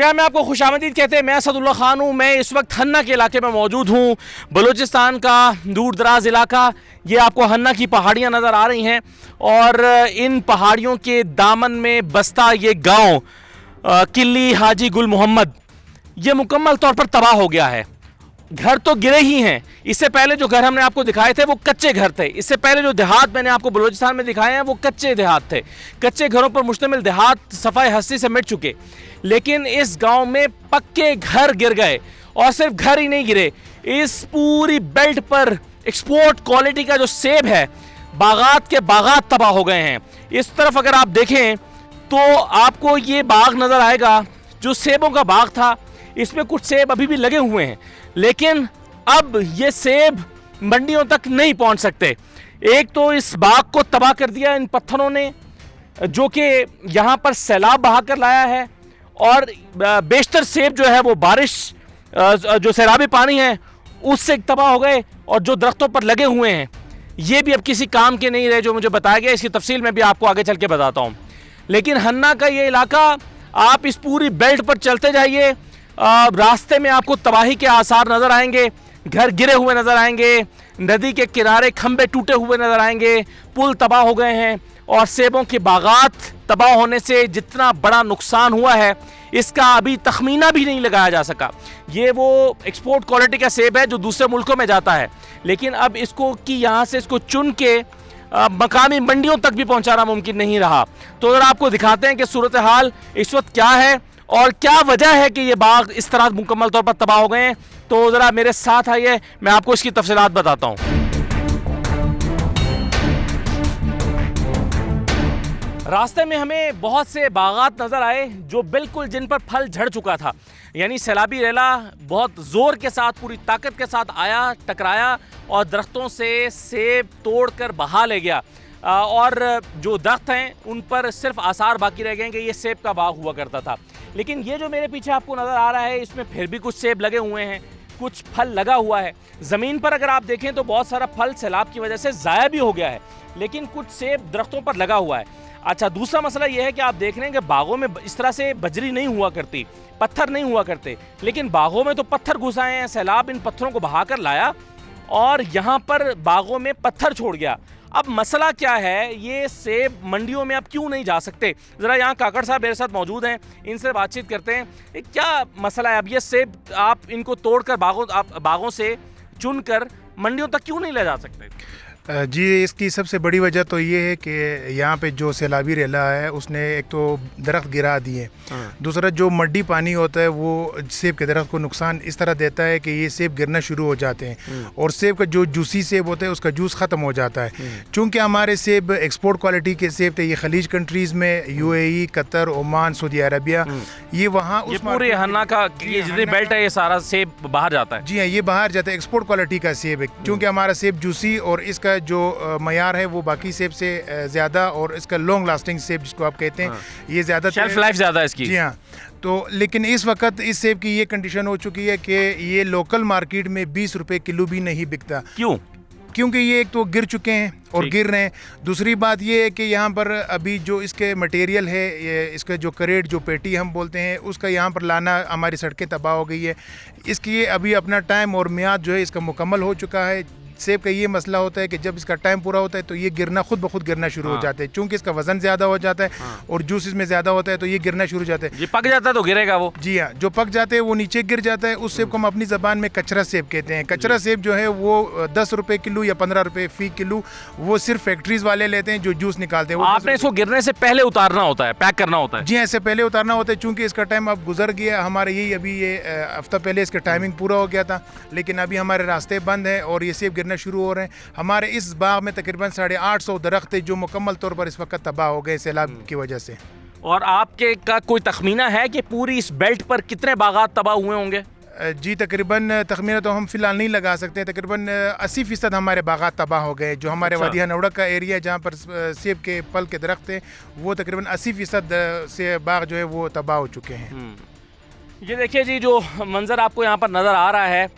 Programme में आपको खुशामदीद कहते हैं। मैं असदुल्ला खान हूँ। मैं इस वक्त हन्ना के इलाके में मौजूद हूँ। बलूचिस्तान का दूर दराज इलाका। ये आपको हन्ना की पहाड़ियाँ नज़र आ रही हैं और इन पहाड़ियों के दामन में बसता ये गांव किल्ली हाजी गुल मोहम्मद, ये मुकम्मल तौर पर तबाह हो गया है। घर तो गिरे ही हैं। इससे पहले जो घर हमने आपको दिखाए थे वो कच्चे घर थे। इससे पहले जो देहात मैंने आपको बलूचिस्तान में दिखाए हैं वो कच्चे देहात थे। कच्चे घरों पर मुश्तमिल देहात सफाई हस्ती से मिट चुके, लेकिन इस गांव में पक्के घर गिर गए। और सिर्फ घर ही नहीं गिरे, इस पूरी बेल्ट पर एक्सपोर्ट क्वालिटी का जो सेब है, बागात के बागात तबाह हो गए हैं। इस तरफ अगर आप देखें तो आपको ये बाग नजर आएगा जो सेबों का बाग था। इसमें कुछ सेब अभी भी लगे हुए हैं, लेकिन अब ये सेब मंडियों तक नहीं पहुंच सकते। एक तो इस बाग को तबाह कर दिया इन पत्थरों ने, जो कि यहाँ पर सैलाब बहाकर लाया है, और बेशतर सेब जो है वो बारिश जो सैलाबी पानी है उससे तबाह हो गए, और जो दरख्तों पर लगे हुए हैं ये भी अब किसी काम के नहीं रहे, जो मुझे बताया गया। इसकी तफसील मैं भी आपको आगे चल के बताता हूँ। लेकिन हन्ना का ये इलाका, आप इस पूरी बेल्ट पर चलते जाइए, रास्ते में आपको तबाही के आसार नजर आएंगे। घर गिरे हुए नजर आएंगे, नदी के किनारे खंबे टूटे हुए नजर आएंगे, पुल तबाह हो गए हैं, और सेबों के बागात तबाह होने से जितना बड़ा नुकसान हुआ है इसका अभी तखमीना भी नहीं लगाया जा सका। ये वो एक्सपोर्ट क्वालिटी का सेब है जो दूसरे मुल्कों में जाता है, लेकिन अब इसको कि यहाँ से इसको चुन के मकामी मंडियों तक भी पहुँचाना मुमकिन नहीं रहा। तो अगर आपको दिखाते हैं कि सूरत हाल इस वक्त क्या है और क्या वजह है कि ये बाग इस तरह मुकम्मल तौर पर तबाह हो गए हैं, तो ज़रा मेरे साथ आइए, मैं आपको इसकी तफसीलात बताता हूँ। रास्ते में हमें बहुत से बागात नज़र आए जो बिल्कुल जिन पर फल झड़ चुका था, यानी सैलाबी रेला बहुत ज़ोर के साथ, पूरी ताकत के साथ आया, टकराया और दरख्तों से सेब तोड़कर बहा ले गया। और जो दरख्त हैं उन पर सिर्फ आसार बाकी रह गए कि ये सेब का बाग हुआ करता था। लेकिन ये जो मेरे पीछे आपको नज़र आ रहा है, इसमें फिर भी कुछ सेब लगे हुए हैं, कुछ फल लगा हुआ है। ज़मीन पर अगर आप देखें तो बहुत सारा फल सैलाब की वजह से ज़ाया भी हो गया है, लेकिन कुछ सेब दरख्तों पर लगा हुआ है। अच्छा, दूसरा मसला यह है कि आप देख रहे हैं कि बागों में इस तरह से बजरी नहीं हुआ करती, पत्थर नहीं हुआ करते, लेकिन बागों में तो पत्थर घुस आए हैं। सैलाब इन पत्थरों को बहाकर लाया और यहाँ पर बागों में पत्थर छोड़ गया। अब मसला क्या है, ये सेब मंडियों में अब क्यों नहीं जा सकते? ज़रा यहाँ काकड़ साहब मेरे साथ मौजूद हैं, इनसे बातचीत करते हैं। क्या मसला है? अब ये सेब आप इनको तोड़कर बागों से चुनकर मंडियों तक क्यों नहीं ले जा सकते? जी, इसकी सबसे बड़ी वजह तो ये है कि यहाँ पे जो सैलाबी रेला है उसने एक तो दरख्त गिरा दिए, दूसरा जो मड्डी पानी होता है वो सेब के दरख्त को नुकसान इस तरह देता है कि ये सेब गिरना शुरू हो जाते हैं, और सेब का जो जूसी सेब होता है उसका जूस ख़त्म हो जाता है। चूँकि हमारे सेब एक्सपोर्ट क्वालिटी के सेब थे, ये खलीज कंट्रीज़ में UAE, Qatar, Oman, Saudi Arabia, ये वहाँ उस पूरे हन्ना का ये जितनी बेल्ट है ये सारा सेब बाहर जाता है। जी हाँ, ये बाहर जाता है, एक्सपोर्ट क्वालिटी का सेब है। क्योंकि हमारा सेब जूसी और इसका जो मयार है वो बाकी सेब से ज़्यादा, और इसका लॉन्ग लास्टिंग सेब जिसको आप कहते हैं, ये ज़्यादा शेल्फ लाइफ ज़्यादा है इसकी। जी हाँ। तो लेकिन इस वक्त इस सेब की ये कंडीशन हो चुकी है कि ये लोकल मार्केट में 20 रुपए किलो भी नहीं बिकता। क्यों? क्योंकि ये एक तो गिर चुके हैं और गिर रहे हैं। दूसरी बात ये है कि यहाँ पर अभी जो इसके मटेरियल है, ये इसका जो करेट, जो पेटी हम बोलते हैं, उसका यहाँ पर लाना, हमारी सड़कें तबाह हो गई है। इसकी अभी अपना टाइम और मियाद जो है इसका मुकम्मल हो चुका है। सेब का ये मसला होता है कि जब इसका टाइम पूरा होता है तो ये गिरना खुद ब खुद गिरना शुरू हो जाता है, चूंकि इसका वजन ज़्यादा हो जाता है और जूस इसमें ज़्यादा होता है, तो ये गिरना शुरू हो जाता है। ये पक जाता है तो गिरेगा वो। जी हाँ, जो पक जाते हैं वो नीचे गिर जाता है। उस सेब को हम अपनी ज़बान में कचरा सेब कहते हैं। कचरा सेब जो है वो 10 रुपये किलो या 15 रुपये फ़ी किलो वो सिर्फ फैक्ट्रीज वाले लेते हैं जो जूस निकालते हैं। आपने इसको गिरने से पहले उतारना होता है, पैक करना होता है। जी, ऐसे पहले उतारना होता है, चूँकि इसका टाइम अब गुजर गया। हमारे यही अभी ये हफ्ता पहले इसका टाइमिंग पूरा हो गया था, लेकिन अभी हमारे रास्ते बंद हैं और ये सेब गिरना शुरू हो रहे हैं। हमारे इस बाग में तकरीबन 850 दरख्त जो मुकम्मल तौर पर इस वक्त तबाह हो गए सैलाब की वजह से। और आपके का कोई तखमीना है कि पूरी इस बेल्ट पर कितने बागात तबाह हुए होंगे? जी, तकरीबन तखमीना तो हम फिलहाल नहीं लगा सकते। तकरीबन 80% हमारे बागात तबाह हो गए। जो हमारे वादिया नवड़क का एरिया है जहाँ पर सेब के फल के दरख्त हैं, वो तकरीबन 80% से बाग जो है वो तबाह हो चुके हैं। ये देखिए जी, जो मंज़र आपको यहाँ पर नज़र आ रहा है,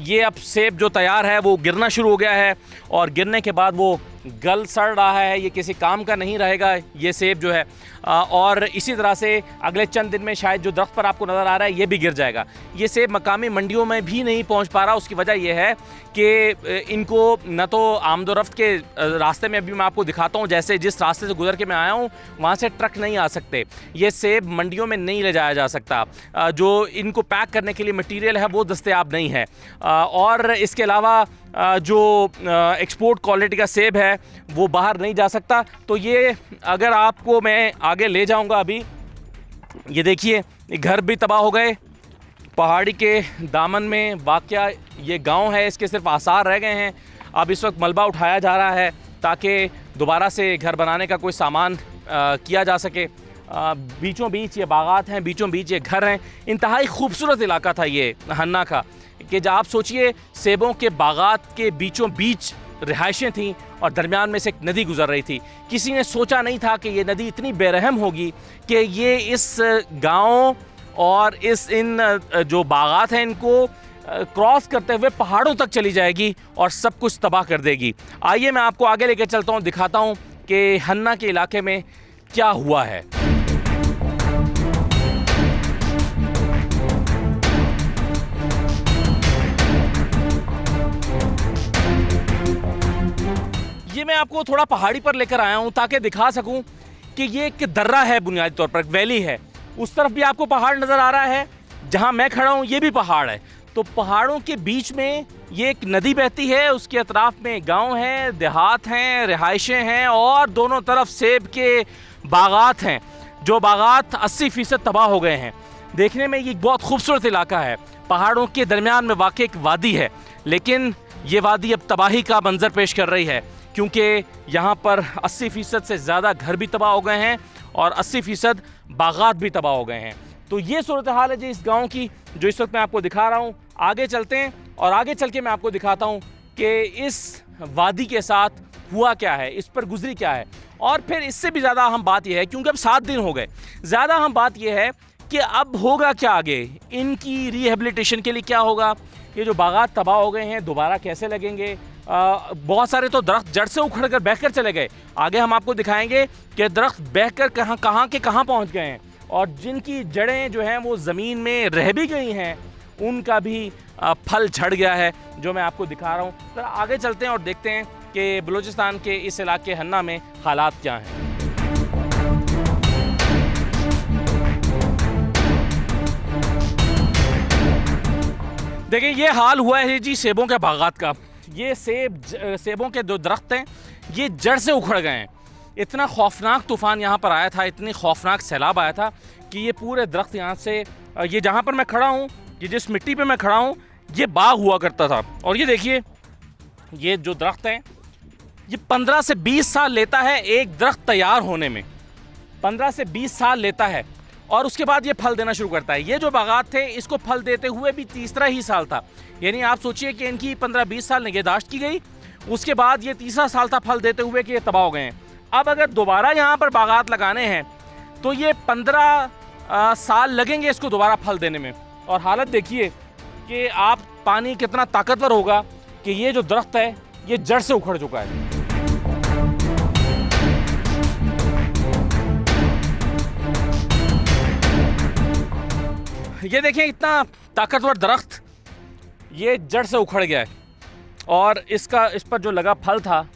ये अब सेब जो तैयार है वो गिरना शुरू हो गया है, और गिरने के बाद वो गल सड़ रहा है। ये किसी काम का नहीं रहेगा ये सेब जो है। और इसी तरह से अगले चंद दिन में शायद जो दरख्त पर आपको नज़र आ रहा है ये भी गिर जाएगा। ये सेब मकामी मंडियों में भी नहीं पहुंच पा रहा। उसकी वजह यह है कि इनको न तो आमदोरफ्त के रास्ते में, अभी मैं आपको दिखाता हूँ, जैसे जिस रास्ते से गुजर के मैं आया हूँ वहाँ से ट्रक नहीं आ सकते। ये सेब मंडियों में नहीं ले जाया जा सकता। जो इनको पैक करने के लिए मटीरियल है वो दस्तयाब नहीं है। और इसके अलावा जो एक्सपोर्ट क्वालिटी का सेब है वो बाहर नहीं जा सकता। तो ये अगर आपको मैं आगे ले जाऊंगा, अभी ये देखिए घर भी तबाह हो गए। पहाड़ी के दामन में वाक़या ये गांव है, इसके सिर्फ आसार रह गए हैं। अब इस वक्त मलबा उठाया जा रहा है ताकि दोबारा से घर बनाने का कोई सामान किया जा सके। बीचों बीच ये बागात हैं, बीचों बीच ये घर हैं। इंतहाई खूबसूरत इलाका था ये हन्ना का, कि जब आप सोचिए सेबों के बागात के बीचों बीच रिहाइशें थीं और दरमियान में से एक नदी गुजर रही थी। किसी ने सोचा नहीं था कि ये नदी इतनी बेरहम होगी कि ये इस गांव और इन जो बागात हैं इनको क्रॉस करते हुए पहाड़ों तक चली जाएगी और सब कुछ तबाह कर देगी। आइए मैं आपको आगे लेकर चलता हूँ, दिखाता हूँ कि हन्ना के इलाके में क्या हुआ है। ये मैं आपको थोड़ा पहाड़ी पर लेकर आया हूं ताकि दिखा सकूं कि ये एक दर्रा है, बुनियादी तौर पर एक वैली है। उस तरफ भी आपको पहाड़ नज़र आ रहा है, जहां मैं खड़ा हूं ये भी पहाड़ है। तो पहाड़ों के बीच में ये एक नदी बहती है, उसके अतराफ में गांव हैं, देहात हैं, रिहाइशें हैं और दोनों तरफ सेब के बागात हैं। जो बागात 80% तबाह हो गए हैं। देखने में ये बहुत खूबसूरत इलाका है, पहाड़ों के दरमियान में वाक़ई एक वादी है, लेकिन ये वादी अब तबाही का मंजर पेश कर रही है, क्योंकि यहाँ पर 80% से ज़्यादा घर भी तबाह हो गए हैं और 80% बागात भी तबाह हो गए हैं। तो ये सूरत हाल है जी इस गांव की, जो इस वक्त मैं आपको दिखा रहा हूँ। आगे चलते हैं और आगे चल के मैं आपको दिखाता हूँ कि इस वादी के साथ हुआ क्या है, इस पर गुजरी क्या है। और फिर इससे भी ज़्यादा अहम बात यह है, क्योंकि अब 7 दिन हो गए, ज़्यादा अहम बात यह है कि अब होगा क्या आगे, इनकी रिहेबिलिटेशन के लिए क्या होगा, ये जो बागात तबाह हो गए हैं दोबारा कैसे लगेंगे। बहुत सारे तो दरख्त जड़ से उखड़ कर बहकर चले गए। आगे हम आपको दिखाएंगे कि दरख्त बहकर कहाँ पहुँच गए हैं, और जिनकी जड़ें जो हैं वो ज़मीन में रह भी गई हैं उनका भी फल झड़ गया है, जो मैं आपको दिखा रहा हूँ। तो आगे चलते हैं और देखते हैं कि बलूचिस्तान के इस इलाके हन्ना में हालात क्या हैं। देखिए ये हाल हुआ है जी सेबों के बागात का। ये सेबों के जो दरख्त हैं ये जड़ से उखड़ गए हैं। इतना खौफनाक तूफ़ान यहाँ पर आया था, इतनी खौफनाक सैलाब आया था कि ये पूरे दरख्त यहाँ से, ये जहाँ पर मैं खड़ा हूँ, ये जिस मिट्टी पे मैं खड़ा हूँ, ये बाग हुआ करता था। और ये देखिए ये जो दरख्त हैं ये 15 से 20 साल लेता है एक दरख्त तैयार होने में, 15 से 20 साल लेता है और उसके बाद ये फल देना शुरू करता है। ये जो बागात थे इसको फल देते हुए भी तीसरा ही साल था, यानी आप सोचिए कि इनकी 15-20 साल निगहदाश्त की गई, उसके बाद ये तीसरा साल था फल देते हुए कि ये तबाह हो गए हैं। अब अगर दोबारा यहाँ पर बागात लगाने हैं तो ये 15 साल लगेंगे इसको दोबारा फल देने में। और हालत देखिए कि आप पानी कितना ताकतवर होगा कि ये जो दरख्त है ये जड़ से उखड़ चुका है। ये देखें इतना ताकतवर दरख्त ये जड़ से उखड़ गया है और इस पर जो लगा फल था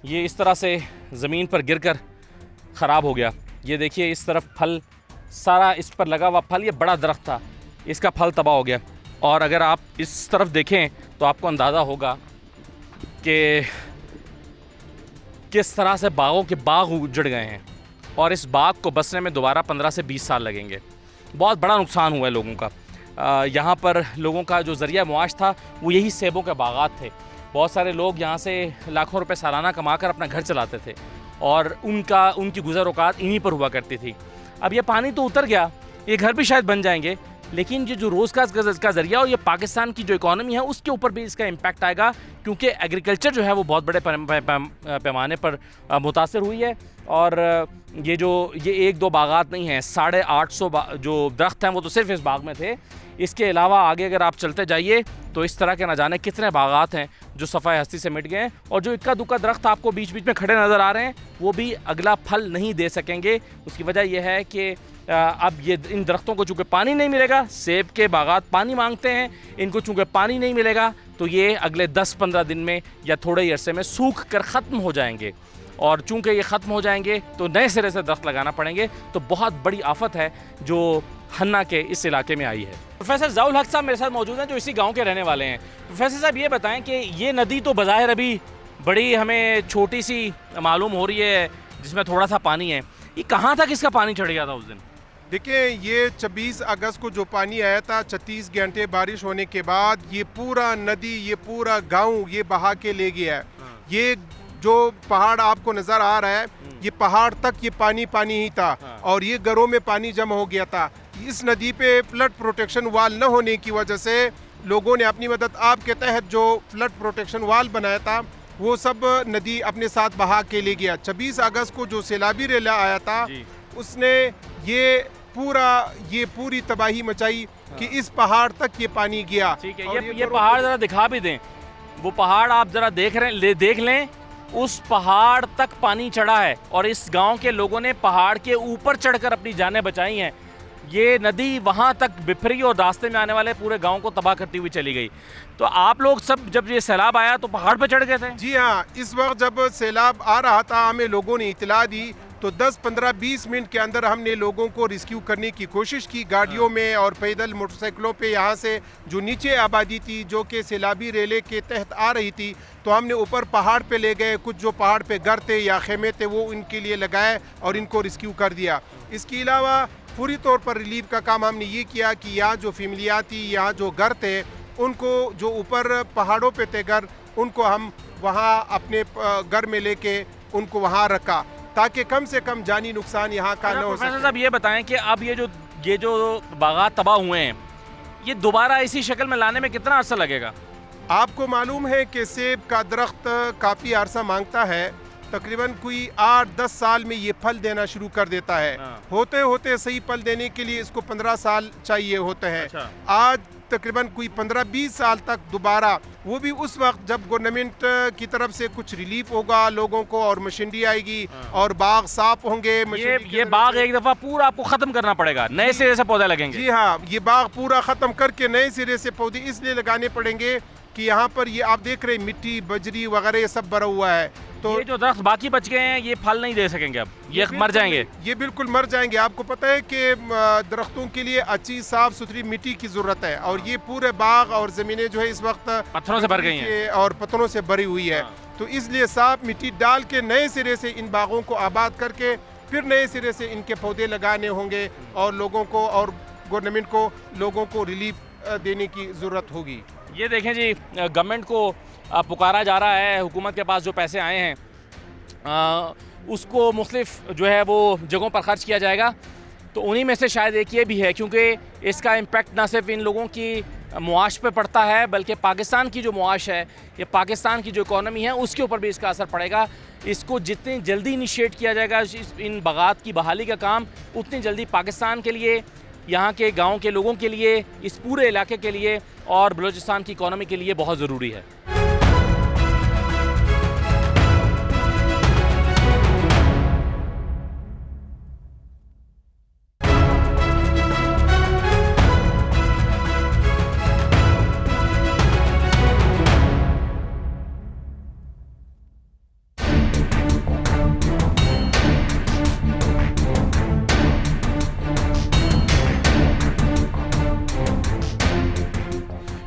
ये इस तरह से ज़मीन पर गिरकर ख़राब हो गया। ये देखिए इस तरफ फल सारा, इस पर लगा हुआ फल, ये बड़ा दरख्त था, इसका फल तबाह हो गया। और अगर आप इस तरफ देखें तो आपको अंदाज़ा होगा कि किस तरह से बागों के बाग उजड़ गए हैं और इस बाग को बसने में दोबारा 15 से 20 साल लगेंगे। बहुत बड़ा नुकसान हुआ है लोगों का। यहाँ पर लोगों का जो ज़रिया मुआश था वो यही सेबों के बागात थे। बहुत सारे लोग यहाँ से लाखों रुपए सालाना कमाकर अपना घर चलाते थे और उनकी गुज़र औकात इन्हीं पर हुआ करती थी। अब ये पानी तो उतर गया, ये घर भी शायद बन जाएंगे, लेकिन ये जो रोज़गार का ज़रिया और ये पाकिस्तान की जो इकॉनमी है उसके ऊपर भी इसका इम्पैक्ट आएगा, क्योंकि एग्रीकल्चर जो है वो बहुत बड़े पैमाने पर मुतासर हुई है। और ये एक दो बागात नहीं हैं, 850 जो दरख्त हैं वो तो सिर्फ इस बाग में थे। इसके अलावा आगे अगर आप चलते जाइए तो इस तरह के न जाने कितने बागात हैं जो सफ़ाए हस्ती से मिट गए हैं। और जो इक्का दुक्का दरख्त आपको बीच बीच में खड़े नज़र आ रहे हैं वो भी अगला फल नहीं दे सकेंगे। उसकी वजह यह है कि अब ये इन दरख्तों को चूँकि पानी नहीं मिलेगा, सेब के बागात पानी मांगते हैं, इनको चूँकि पानी नहीं मिलेगा तो ये अगले 10-15 दिन में या थोड़े ही अरसे में सूख कर ख़त्म हो जाएंगे। और चूँकि ये ख़त्म हो जाएंगे तो नए सिरे से दरख्त लगाना पड़ेंगे। तो बहुत बड़ी आफत है जो हन्ना के इस इलाके में आई है। प्रोफेसर ज़ियाउल हक साहब मेरे साथ मौजूद हैं जो इसी गांव के रहने वाले हैं। प्रोफेसर साहब ये बताएं कि ये नदी तो बज़ाहिर अभी बड़ी हमें छोटी सी मालूम हो रही है जिसमें थोड़ा सा पानी है, ये कहाँ तक इसका पानी चढ़ गया था उस दिन? देखिए, ये 26 अगस्त को जो पानी आया था, 36 घंटे बारिश होने के बाद ये पूरा नदी, ये पूरा गांव ये बहा के ले गया है। ये जो पहाड़ आपको नज़र आ रहा है, ये पहाड़ तक ये पानी पानी ही था और ये घरों में पानी जमा हो गया था। इस नदी पे फ्लड प्रोटेक्शन वाल न होने की वजह से लोगों ने अपनी मदद आप के तहत जो फ्लड प्रोटेक्शन वाल बनाया था वो सब नदी अपने साथ बहा के ले गया। 26 अगस्त को जो सैलाबी रेला आया था उसने ये पूरी तबाही मचाई कि इस पहाड़ तक ये पानी गया। ठीक है, ये पहाड़ जरा दिखा भी दें। वो पहाड़ आप जरा देख लें, उस पहाड़ तक पानी चढ़ा है और इस गांव के लोगों ने पहाड़ के ऊपर चढ़कर अपनी जानें बचाई हैं। ये नदी वहां तक बिफरी और रास्ते में आने वाले पूरे गांव को तबाह करती हुई चली गई। तो आप लोग सब जब ये सैलाब आया तो पहाड़ पर चढ़ गए थे? जी हाँ, इस वक्त जब सैलाब आ रहा था हमें लोगों ने इतला दी तो 10, 15, 20 मिनट के अंदर हमने लोगों को रेस्क्यू करने की कोशिश की गाड़ियों में और पैदल मोटरसाइकिलों पे। यहाँ से जो नीचे आबादी थी जो कि सैलाबी रेले के तहत आ रही थी तो हमने ऊपर पहाड़ पे ले गए, कुछ जो पहाड़ पे घर थे या खेमे थे वो इनके लिए लगाए और इनको रेस्क्यू कर दिया। इसके अलावा पूरी तौर पर रिलीफ का काम हमने ये किया कि यहाँ जो फैमिलियाँ थी, यहाँ जो घर थे, उनको जो ऊपर पहाड़ों पे थे घर, उनको हम वहाँ अपने घर में लेके उनको वहाँ रखा ताकि कम से कम जानी नुकसान यहाँ का न हो सके। साहब ये बताएं कि अब ये जो बागात तबाह हुए हैं ये दोबारा इसी शक्ल में लाने में कितना अर्सा लगेगा? आपको मालूम है कि सेब का दरख्त काफ़ी अरसा मांगता है, तकरीबन कोई 8-10 साल में ये फल देना शुरू कर देता है। होते होते सही फल देने के लिए इसको 15 साल चाहिए होते हैं। अच्छा। आज तकरीबन कोई 15-20 साल तक दोबारा, वो भी उस वक्त जब गवर्नमेंट की तरफ से कुछ रिलीफ होगा लोगों को और मशीनरी आएगी और बाग साफ होंगे। ये बाग एक दफा पूरा आपको खत्म करना पड़ेगा, नए सिरे से पौधे लगेंगे। जी हाँ, ये बाग पूरा खत्म करके नए सिरे से पौधे इसलिए लगाने पड़ेंगे कि यहाँ पर ये आप देख रहे हैं मिट्टी बजरी वगैरह ये सब भरा हुआ है। तो ये जो दरख्त बाकी बच गए हैं ये फल नहीं दे सकेंगे, अब ये मर जाएंगे। ये बिल्कुल मर जाएंगे। आपको पता है कि दरख्तों के लिए अच्छी साफ सुथरी मिट्टी की जरूरत है और ये पूरे बाग और जमीनें जो है इस वक्त पत्थरों से भर गई हैं और पत्थरों से भरी हुई है। तो इसलिए साफ मिट्टी डाल के नए सिरे से इन बागों को आबाद करके फिर नए सिरे से इनके पौधे लगाने होंगे और लोगों को और गवर्नमेंट को लोगों को रिलीफ देने की ज़रूरत होगी। ये देखें जी, गवर्नमेंट को पुकारा जा रहा है, हुकूमत के पास जो पैसे आए हैं उसको मुख्तलिफ जो है वो जगहों पर ख़र्च किया जाएगा। तो उन्हीं में से शायद एक ये भी है क्योंकि इसका इम्पेक्ट ना सिर्फ इन लोगों की मुआश पे पड़ता है बल्कि पाकिस्तान की जो मुआश है या पाकिस्तान की जो इकॉनमी है उसके ऊपर भी इसका असर पड़ेगा। इसको जितनी जल्दी इनिशिएट किया जाएगा इन बागात की बहाली का काम, उतनी जल्दी पाकिस्तान के लिए, यहाँ के गाँव के लोगों के लिए, इस पूरे इलाके के लिए और बलूचिस्तान की इकॉनमी के लिए बहुत ज़रूरी है।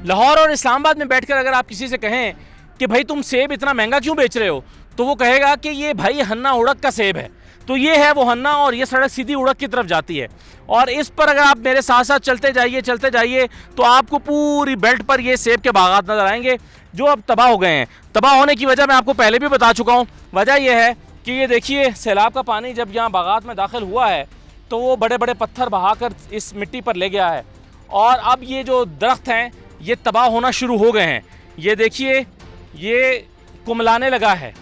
लाहौर और इस्लामाबाद में बैठकर अगर आप किसी से कहें कि भाई तुम सेब इतना महंगा क्यों बेच रहे हो, तो वो कहेगा कि ये भाई हन्ना उड़क का सेब है। तो ये है वो हन्ना और ये सड़क सीधी उड़क की तरफ जाती है। और इस पर अगर आप मेरे साथ साथ चलते जाइए तो आपको पूरी बेल्ट पर ये सेब के बागात नज़र आएंगे जो अब तबाह हो गए हैं। तबाह होने की वजह मैं आपको पहले भी बता चुका हूँ। वजह यह है कि ये देखिए, सैलाब का पानी जब यहाँ बागात में दाखिल हुआ है तो वो बड़े बड़े पत्थर बहाकर इस मिट्टी पर ले गया है और अब ये जो दरख्त हैं ये तबाह होना शुरू हो गए हैं। ये देखिए, ये कुमलाने लगा है।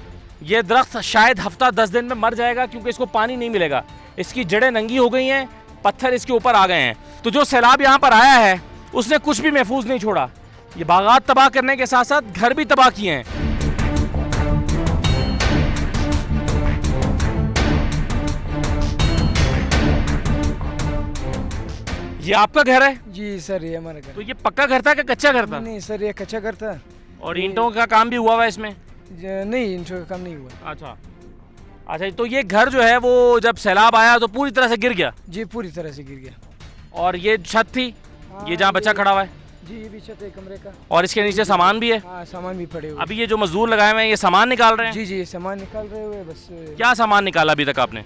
ये दरख्त शायद हफ्ता 10 दिन में मर जाएगा क्योंकि इसको पानी नहीं मिलेगा। इसकी जड़ें नंगी हो गई हैं, पत्थर इसके ऊपर आ गए हैं। तो जो सैलाब यहाँ पर आया है उसने कुछ भी महफूज नहीं छोड़ा। ये बागात तबाह करने के साथ साथ घर भी तबाह किए हैं। ये आपका घर है? जी सर, ये हमारा घर। तो ये पक्का घर था कि कच्चा घर था? नहीं सर, ये कच्चा घर था। और ईंटों का काम भी हुआ हुआ है इसमें? नहीं, ईंटों का काम नहीं हुआ। अच्छा अच्छा, तो ये घर जो है वो जब सैलाब आया तो पूरी तरह से गिर गया? जी, पूरी तरह से गिर गया। और ये छत थी, ये जहाँ बच्चा खड़ा हुआ है? जी, ये भी छत है कमरे का। और इसके नीचे सामान भी है? हाँ, सामान भी पड़े हुए। अभी ये जो मजदूर लगाए हुए हैं ये सामान निकाल रहे हैं? जी जी, सामान निकाल रहे हुए बस। क्या सामान निकाला अभी तक आपने?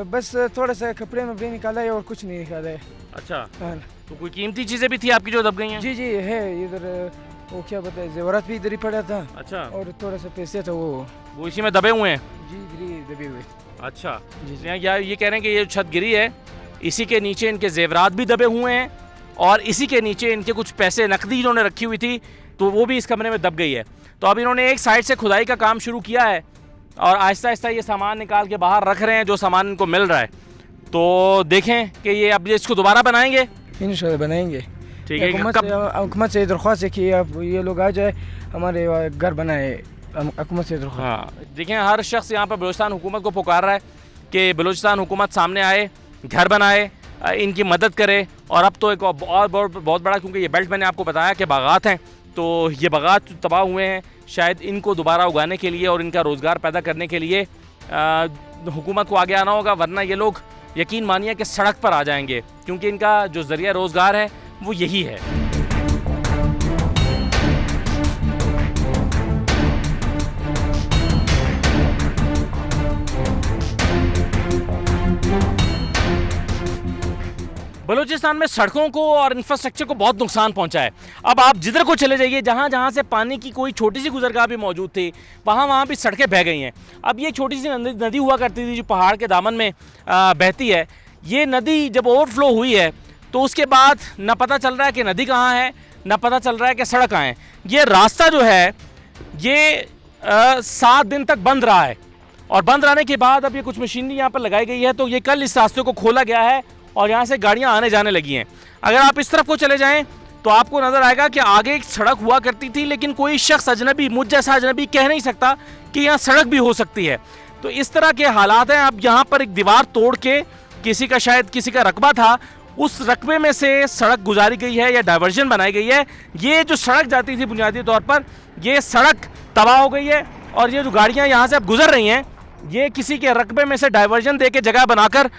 बस थोड़ा सा कपड़े में भी निकाला है और कुछ नहीं निकाला है। अच्छा, हाँ। तो कोई कीमती चीजें भी थी आपकी जो दब गई हैं? जी जी है, इधर वो क्या बताए, जेवरात भी इधर ही पड़ा था। अच्छा, और थोड़ा सा पैसे था वो इसी में दबे हुए हैं? जी, इधर ही दबे हुए। अच्छा जी जी। या ये कह रहे हैं कि ये छत गिरी है, इसी के नीचे इनके जेवरात भी दबे हुए हैं और इसी के नीचे इनके कुछ पैसे नकदी इन्होंने रखी हुई थी तो वो भी इस कमरे में दब गई है। तो अब इन्होंने एक साइड से खुदाई का काम शुरू किया है और आहिस्ता आहिस्ता ये सामान निकाल के बाहर रख रहे हैं जो सामान इनको मिल रहा है। तो देखें कि ये अब इसको दोबारा बनाएंगे? इंशाल्लाह बनाएंगे। ठीक है। हुकूमत से दरख्वास्त है कि आप ये लोग आ जाए, हमारे घर बनाए। हुकूमत से दरख्वास्त। हाँ, देखें हर शख्स यहाँ पर बलूचिस्तान हुकूमत को पुकार रहा है कि बलूचिस्तान हुकूमत सामने आए, घर बनाए, इनकी मदद करे। और अब तो एक और बहुत बड़ा, क्योंकि ये बेल्ट मैंने आपको बताया कि बागात हैं, तो ये बागात तबाह हुए हैं, शायद इनको दोबारा उगाने के लिए और इनका रोज़गार पैदा करने के लिए हुकूमत को आगे आना होगा, वरना ये लोग यकीन मानिए कि सड़क पर आ जाएंगे, क्योंकि इनका जो ज़रिया रोज़गार है वो यही है। बलूचिस्तान में सड़कों को और इंफ्रास्ट्रक्चर को बहुत नुकसान पहुंचा है। अब आप जिधर को चले जाइए, जहां जहां से पानी की कोई छोटी सी गुजरगाह भी मौजूद थी, वहां भी सड़कें बह गई हैं। अब ये छोटी सी नदी हुआ करती थी जो पहाड़ के दामन में बहती है, ये नदी जब ओवरफ्लो हुई है तो उसके बाद न पता चल रहा है कि नदी कहाँ है, न पता चल रहा है कि सड़क कहाँ है। ये रास्ता जो है ये 7 दिन तक बंद रहा है और बंद रहने के बाद अब ये कुछ मशीनरी यहाँ पर लगाई गई है, तो ये कल इस रास्ते को खोला गया है और यहाँ से गाड़ियाँ आने जाने लगी हैं। अगर आप इस तरफ को चले जाएं तो आपको नज़र आएगा कि आगे एक सड़क हुआ करती थी, लेकिन कोई शख्स अजनबी, मुझ जैसा अजनबी कह नहीं सकता कि यहाँ सड़क भी हो सकती है। तो इस तरह के हालात हैं। अब यहाँ पर एक दीवार तोड़ के किसी का, शायद किसी का रकबा था, उस रकबे में से सड़क गुजारी गई है या डाइवर्जन बनाई गई है। ये जो सड़क जाती थी बुनियादी तौर पर, ये सड़क तबाह हो गई है और ये जो गाड़ियाँ यहाँ से अब गुजर रही हैं, ये किसी के रकबे में से डाइवर्जन देके जगह बनाकर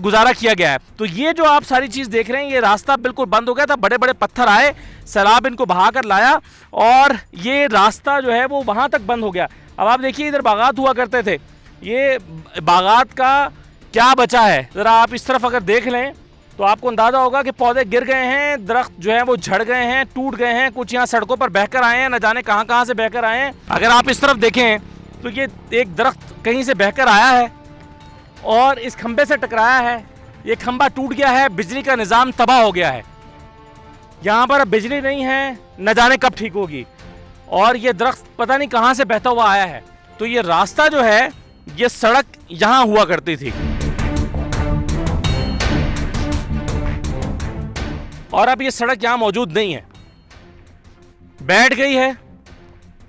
गुजारा किया गया है। तो ये जो आप सारी चीज़ देख रहे हैं, ये रास्ता बिल्कुल बंद हो गया था। बड़े बड़े पत्थर आए, सैलाब इनको बहा कर लाया और ये रास्ता जो है वो वहाँ तक बंद हो गया। अब आप देखिए, इधर बागात हुआ करते थे, ये बागात का क्या बचा है ज़रा आप इस तरफ अगर देख लें तो आपको अंदाज़ा होगा कि पौधे गिर गए हैं, दरख्त जो है वो झड़ गए हैं, टूट गए हैं, कुछ यहाँ सड़कों पर बहकर आए हैं, न जाने कहाँ कहाँ से बहकर आए हैं। अगर आप इस तरफ देखें तो ये एक दरख्त कहीं से बहकर आया है और इस खंबे से टकराया है, ये खंबा टूट गया है, बिजली का निज़ाम तबाह हो गया है। यहाँ पर अब बिजली नहीं है, न जाने कब ठीक होगी, और ये दरख्त पता नहीं कहाँ से बहता हुआ आया है। तो ये रास्ता जो है, ये सड़क यहाँ हुआ करती थी और अब ये सड़क यहाँ मौजूद नहीं है, बैठ गई है।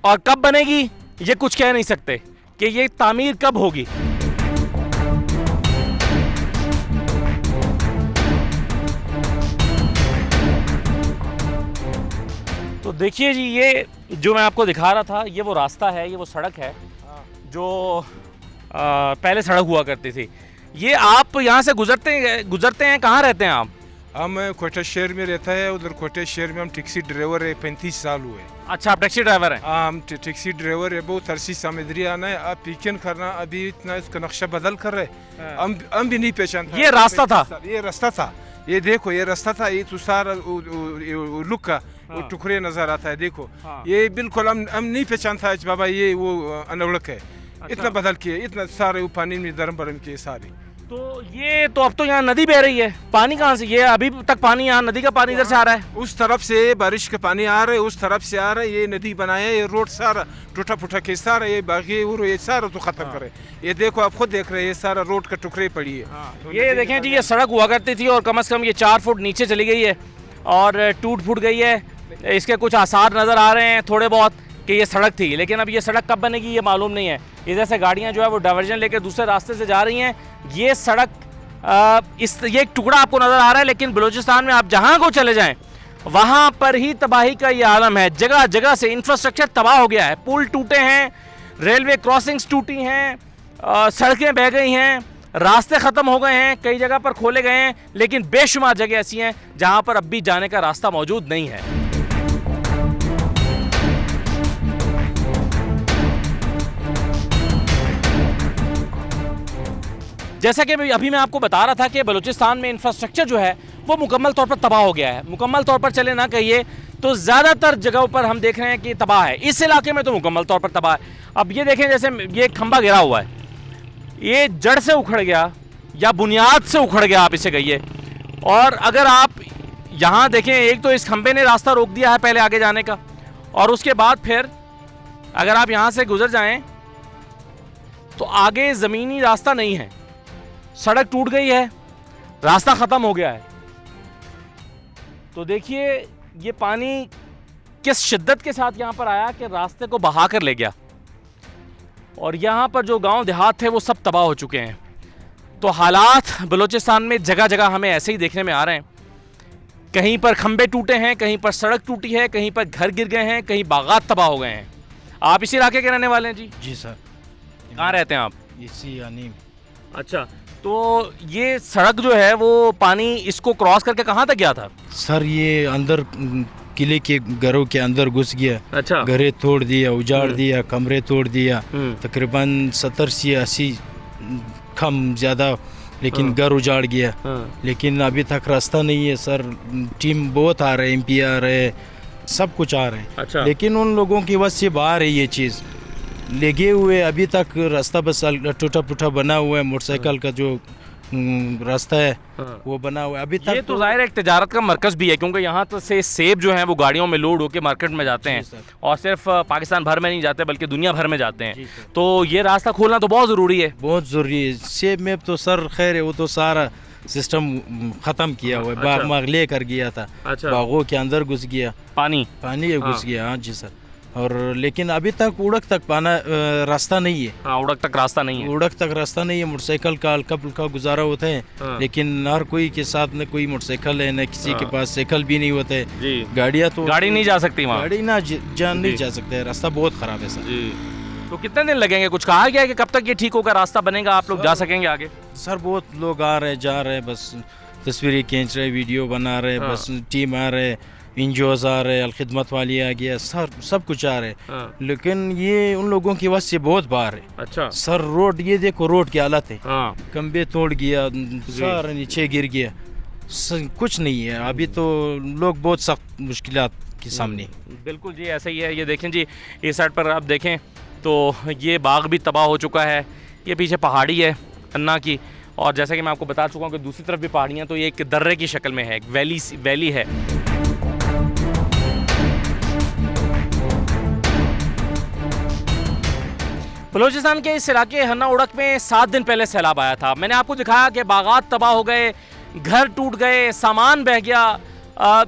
और कब बनेगी ये कुछ कह नहीं सकते कि ये तामीर कब होगी। तो देखिए जी, ये जो मैं आपको दिखा रहा था, ये वो रास्ता है, ये वो सड़क है जो पहले सड़क हुआ करती थी। ये आप यहाँ से गुजरते हैं, कहाँ रहते हैं आप? हम कोटा शहर में रहता है, उधर कोटा शहर में हम टैक्सी ड्राइवर है, 35 साल हुए। अच्छा, आप टैक्सी ड्राइवर हैं? हाँ, हम टैक्सी ड्राइवर है। बहुत अरसी सामग्री आना है, अब पिकन करना, अभी इतना इसका नक्शा बदल कर रहे हैं, हम भी नहीं पहचानते। ये रास्ता था? ये रास्ता था, ये देखो, ये रास्ता था। ये तो सारा लुक का टुकड़े नजर आता है, देखो। ये बिल्कुल हम नहीं पहचानता बाबा, ये वो अनवड़क है। इतना बदल किए, इतना सारे पानी में दरम बरम किए सारे। तो ये तो अब तो यहाँ नदी बह रही है, पानी कहाँ से? ये अभी तक पानी यहाँ नदी का पानी इधर से आ रहा है? उस तरफ से बारिश का पानी आ रहा है, उस तरफ से आ रहा है, ये नदी बनाया है, ये रोड सारा टूटा फूटा के सारा ये बाकी और ये सारा तो खत्म करे। ये देखो आप खुद देख रहे हैं, ये सारा रोड का टुकड़े पड़ी है। ये देखें जी, ये सड़क हुआ करती थी और कम से कम ये 4 फुट नीचे चली गई है और टूट फूट गई है। इसके कुछ आसार नज़र आ रहे हैं थोड़े बहुत कि ये सड़क थी, लेकिन अब ये सड़क कब बनेगी ये मालूम नहीं है। इधर से गाड़ियाँ जो है वो डाइवर्जन लेकर दूसरे रास्ते से जा रही हैं। ये सड़क ये एक टुकड़ा आपको नज़र आ रहा है, लेकिन बलूचिस्तान में आप जहाँ को चले जाएं वहाँ पर ही तबाही का ये आलम है। जगह जगह से इंफ्रास्ट्रक्चर तबाह हो गया है, पुल टूटे हैं, रेलवे क्रॉसिंग्स टूटी हैं, सड़कें बह गई हैं, रास्ते ख़त्म हो गए हैं, कई जगह पर खोले गए हैं, लेकिन बेशुमार जगह ऐसी हैं जहाँ पर अब भी जाने का रास्ता मौजूद नहीं है। जैसा कि अभी मैं आपको बता रहा था कि बलूचिस्तान में इंफ्रास्ट्रक्चर जो है वो मुकम्मल तौर पर तबाह हो गया है। मुकम्मल तौर पर चले ना कहिए तो ज़्यादातर जगहों पर हम देख रहे हैं कि तबाह है। इस इलाके में तो मुकम्मल तौर पर तबाह है। अब ये देखें, जैसे ये एक खंभा गिरा हुआ है, ये जड़ से उखड़ गया या बुनियाद से उखड़ गया, आप इसे कहिए। और अगर आप यहाँ देखें, एक तो इस खंभे ने रास्ता रोक दिया है पहले आगे जाने का, और उसके बाद फिर अगर आप यहाँ से गुजर जाएँ तो आगे ज़मीनी रास्ता नहीं है, सड़क टूट गई है, रास्ता ख़त्म हो गया है। तो देखिए ये पानी किस शिद्दत के साथ यहाँ पर आया कि रास्ते को बहा कर ले गया, और यहाँ पर जो गांव देहात थे वो सब तबाह हो चुके हैं। तो हालात बलूचिस्तान में जगह जगह हमें ऐसे ही देखने में आ रहे हैं। कहीं पर खंबे टूटे हैं, कहीं पर सड़क टूटी है, कहीं पर घर गिर गए हैं, कहीं बागात तबाह हो गए हैं। आप इसी इलाके के रहने वाले हैं जी? जी सर। कहाँ रहते हैं आप? इसी यानी। अच्छा, तो ये सड़क जो है वो पानी इसको क्रॉस करके कहाँ तक गया था? सर ये अंदर किले के घरों के अंदर घुस गया। अच्छा। घरे तोड़ दिया, उजाड़ दिया, कमरे तोड़ दिया, तकरीबन 70 से 80 कम ज़्यादा, लेकिन घर उजाड़ गया। लेकिन अभी तक रास्ता नहीं है सर। टीम बहुत आ रहे, MP आ रहे, सब कुछ आ रहे हैं। अच्छा। लेकिन उन लोगों की वजह से बाहर है ये चीज़ लगे हुए। अभी तक रास्ता बस टूटा फूटा बना हुआ है। मोटरसाइकिल का जो रास्ता है वो बना हुआ है अभी तक। ये तो जाहिर है एक तिजारत का मरकज़ भी है, क्योंकि यहाँ तो से सेब जो हैं वो गाड़ियों में लोड होकर मार्केट में जाते हैं, और सिर्फ पाकिस्तान भर में नहीं जाते बल्कि दुनिया भर में जाते हैं। तो ये रास्ता खोलना तो बहुत ज़रूरी है। बहुत ज़रूरी है। सेब में तो सर खैर है, वो तो सारा सिस्टम ख़त्म किया हुआ है। बाग माग ले कर गया था। अच्छा। बागों के अंदर घुस गया पानी घुस गया। हाँ जी सर। और लेकिन अभी तक उड़क तक रास्ता नहीं है। हाँ, उड़क तक रास्ता नहीं है। उड़क तक रास्ता नहीं है। मोटरसाइकिल का हल्का फुल्का गुजारा होता है। लेकिन हर कोई के साथ न कोई मोटरसाइकिल है, न किसी के पास साइकिल भी नहीं होता है। गाड़ियाँ तो गाड़ी नहीं जा सकती वहाँ, गाड़ी ना नहीं जा सकते है। रास्ता बहुत ख़राब है सर। तो कितने दिन लगेंगे? कुछ कहा गया है कि कब तक ये ठीक होगा, रास्ता बनेगा, आप लोग जा सकेंगे आगे? सर बहुत लोग आ रहे जा रहे, बस तस्वीरें खींच रहे, वीडियो बना रहे। बस टीम आ रहे, इंजोज आ रहे, अलखिदमत वाली आ गया, सर सब कुछ आ रहे। लेकिन ये उन लोगों की वजह से बहुत बाहर है। अच्छा सर। रोड ये देखो, रोड की हालत है। खंबे तोड़ गया, सारा नीचे गिर गया, कुछ नहीं है। अभी तो लोग बहुत सख्त मुश्किलात के सामने। बिल्कुल जी, ऐसा ही है। ये देखें जी, इस साइड पर आप देखें तो ये बाग भी तबाह हो चुका है। ये पीछे पहाड़ी है अन्ना की, और जैसा कि मैं आपको बता चुका हूँ कि दूसरी तरफ भी पहाड़ियाँ, तो ये एक दर्रे की शक्ल में है, एक वैली है। बलूचिस्तान के इस इलाके हन्ना उड़क में 7 दिन पहले सैलाब आया था। मैंने आपको दिखाया कि बागात तबाह हो गए, घर टूट गए, सामान बह गया।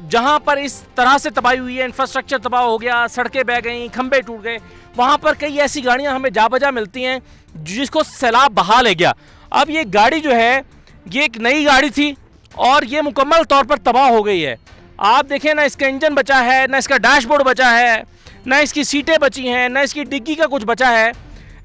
जहाँ पर इस तरह से तबाही हुई है, इंफ्रास्ट्रक्चर तबाह हो गया, सड़कें बह गईं, खंबे टूट गए, वहाँ पर कई ऐसी गाड़ियाँ हमें जा बजा मिलती हैं जिसको सैलाब बहा ले गया। अब ये गाड़ी जो है ये एक नई गाड़ी थी और ये मुकम्मल तौर पर तबाह हो गई है। आप देखें, ना इसका इंजन बचा है, ना इसका डैशबोर्ड बचा है, ना इसकी सीटें बची हैं, ना इसकी डिग्गी का कुछ बचा है।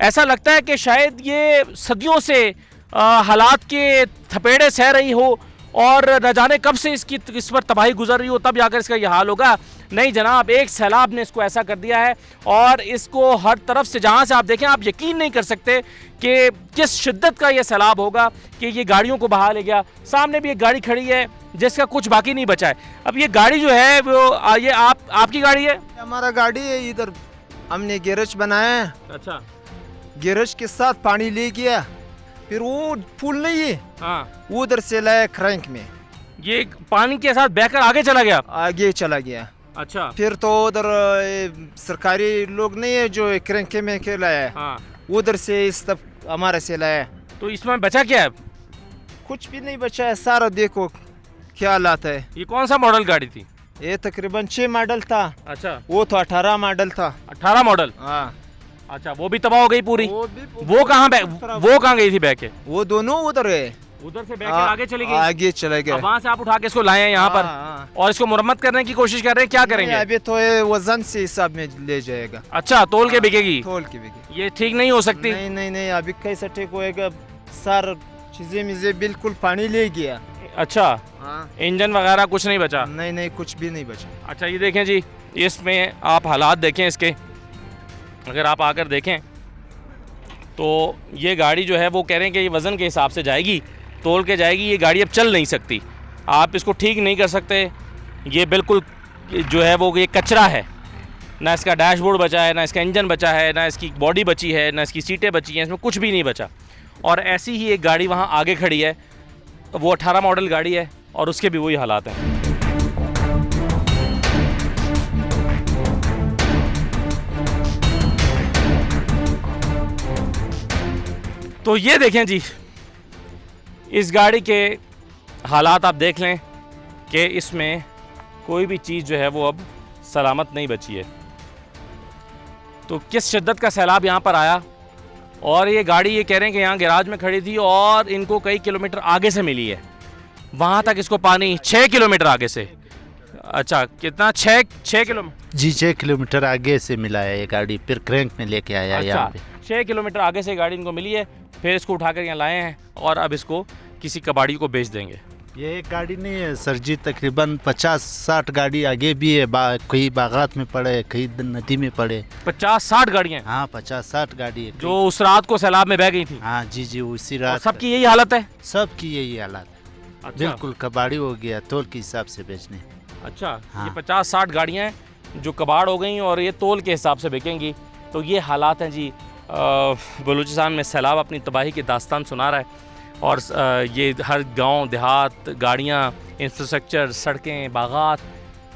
ऐसा लगता है कि शायद ये सदियों से हालात के थपेड़े सह रही हो और न जाने कब से इस पर तबाही गुजर रही हो, तब जाकर इसका यह हाल होगा। नहीं जनाब, एक सैलाब ने इसको ऐसा कर दिया है और इसको हर तरफ से, जहाँ से आप देखें, आप यकीन नहीं कर सकते कि किस शिद्दत का यह सैलाब होगा कि ये गाड़ियों को बहा ले गया। सामने भी एक गाड़ी खड़ी है जिसका कुछ बाकी नहीं बचा है। अब ये गाड़ी जो है वो ये आपकी गाड़ी है? हमारा गाड़ी है। इधर हमने गैरेज बनाया है। अच्छा। गैरेज के साथ पानी ले गया, फिर वो पुल नहीं है, हाँ, उधर से लाया क्रैंक में, ये पानी के साथ बहकर आगे चला गया। आगे चला गया। अच्छा, फिर तो उधर सरकारी लोग नहीं है जो क्रैंक में के लाया है, हाँ, उधर से इस तब हमारे से लाया। तो इसमें बचा क्या है? कुछ भी नहीं बचा है, सारा देखो क्या हालात है। ये कौन सा मॉडल गाड़ी थी? ये तकरीबन 6 मॉडल था, अच्छा, वो तो 18 मॉडल था। 18 मॉडल। हाँ, अच्छा, वो भी तबाह हो गई पूरी। वो वो कहाँ गई थी बह के? वो दोनों उधर है, उधर से बह के आगे चली गई। आगे चले गए। अब वहाँ से आप उठा के इसको लाए हैं यहाँ पर हाँ। और इसको मुरम्मत करने की कोशिश कर रहे हैं, क्या करेंगे? अभी तो ये वजन से हिसाब में ले जाएगा, अच्छा, तोल के बिकेगी? तोल के बिके। ये ठीक नहीं हो सकती। नहीं नहीं नहीं, अभी कैसे ठीक होएगा? सारा चीजें मिजे बिल्कुल पानी ले गया। अच्छा, हाँ, इंजन वगैरह कुछ नहीं बचा? नहीं नहीं, कुछ भी नहीं बचा। अच्छा, ये देखें जी, इसमें आप हालात देखें इसके, अगर आप आकर देखें तो ये गाड़ी जो है वो कह रहे हैं कि ये वज़न के हिसाब से जाएगी, तोल के जाएगी, ये गाड़ी अब चल नहीं सकती, आप इसको ठीक नहीं कर सकते। ये बिल्कुल जो है वो ये कचरा है, ना इसका डैशबोर्ड बचा है, ना इसका इंजन बचा है, ना इसकी बॉडी बची है, ना इसकी सीटें बची हैं, इसमें कुछ भी नहीं बचा। और ऐसी ही एक गाड़ी वहाँ आगे खड़ी है, वो 18 मॉडल गाड़ी है और उसके भी वही हालात हैं। तो ये देखें जी, इस गाड़ी के हालात आप देख लें कि इसमें कोई भी चीज़ जो है वो अब सलामत नहीं बची है। तो किस शिद्दत का सैलाब यहाँ पर आया, और ये गाड़ी ये कह रहे हैं कि यहाँ गैराज में खड़ी थी और इनको कई किलोमीटर आगे से मिली है, वहाँ तक इसको पानी 6 किलोमीटर आगे से। अच्छा, कितना? 6 किलोमीटर? जी, 6 किलोमीटर आगे से मिला है ये गाड़ी, फिर क्रैंक में लेके आया यहाँ अच्छा, पे। 6 किलोमीटर आगे से गाड़ी इनको मिली है, फिर इसको उठाकर यहाँ लाए हैं और अब इसको किसी कबाड़ी को बेच देंगे। ये एक गाड़ी नहीं है सर जी, तकरीबन 50-60 गाड़ी आगे भी है, कई बागात में पड़े, कई नदी में पड़े। 50-60 गाड़ियाँ? हाँ, 50-60 गाड़ी है जो उस रात को सैलाब में बह गई थी? हाँ जी जी, उसी और रात सबकी यही हालत है? सबकी यही हालत है। अच्छा। बिल्कुल कबाड़ी हो गया, तोल के हिसाब से बेचने। अच्छा, हाँ। ये 50-60 गाड़ियाँ हैं जो कबाड़ हो गई और ये तोल के हिसाब से बिकेंगी। तो ये हालात हैं जी। बलूचिस्तान में सैलाब अपनी तबाही की दास्तान सुना रहा है और ये हर गांव देहात, गाड़ियाँ, इंफ्रास्ट्रक्चर, सड़कें, बागात,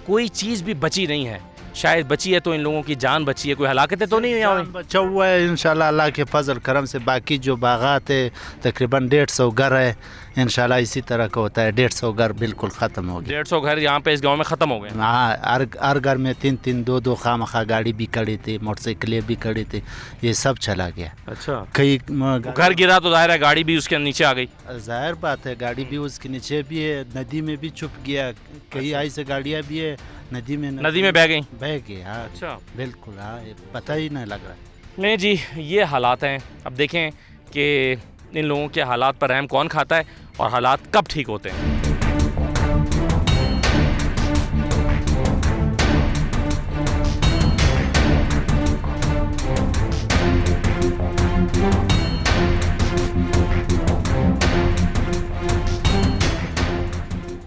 कोई चीज़ भी बची नहीं है। शायद बची है तो इन लोगों की जान बची है, कोई हलाकतें तो नहीं हुई? बचा हुआ है इंशाल्लाह अल्लाह के फजल करम से। बाकी जो बागात है तकरीबन 150 घर है, इंशाल्लाह इसी तरह का होता है। 150 घर बिल्कुल ख़त्म हो गया। 150 घर यहाँ पे इस गांव में ख़त्म हो गए? हाँ, हर घर में 3-3, 2-2 खामखा गाड़ी भी खड़ी थी, मोटरसाइकिलें भी खड़ी थी, ये सब चला गया। अच्छा, कई घर गिरा तो जाहिर है गाड़ी भी उसके नीचे आ गई? जाहिर बात है, गाड़ी भी उसके नीचे भी है, नदी में भी छुप गया। कई ऐसे गाड़ियाँ भी है नदी में बह गई? बह गई, हाँ। अच्छा, बिल्कुल, हाँ, ये पता ही नहीं लग रहा। नहीं जी, ये हालात हैं। अब देखें कि इन लोगों के हालात पर रहम कौन खाता है और हालात कब ठीक होते हैं।